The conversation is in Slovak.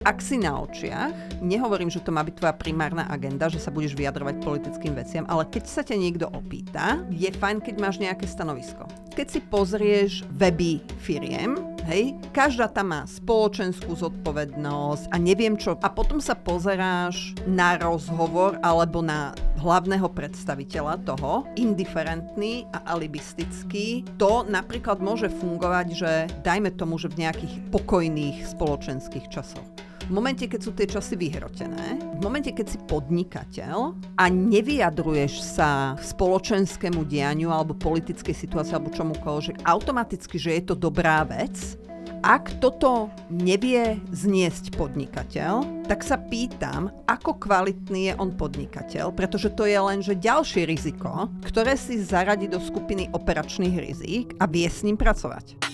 Ak si na očiach, nehovorím, že to má byť tvoja primárna agenda, že sa budeš vyjadrovať politickým veciam, ale keď sa ťa niekto opýta, je fajn, keď máš nejaké stanovisko. Keď si pozrieš weby firiem, hej, každá tam má spoločenskú zodpovednosť a neviem čo. A potom sa pozeráš na rozhovor alebo na hlavného predstaviteľa toho, indiferentný a alibistický. To napríklad môže fungovať, že dajme tomu, že v nejakých pokojných spoločenských časoch. V momente, keď sú tie časy vyhrotené, v momente, keď si podnikateľ a nevyjadruješ sa k spoločenskému dianiu alebo politickej situácii alebo čomukoľvek, automaticky, že je to dobrá vec, ak toto nevie zniesť podnikateľ, tak sa pýtam, ako kvalitný je on podnikateľ, pretože to je len že ďalšie riziko, ktoré si zaradí do skupiny operačných rizík a vie s ním pracovať.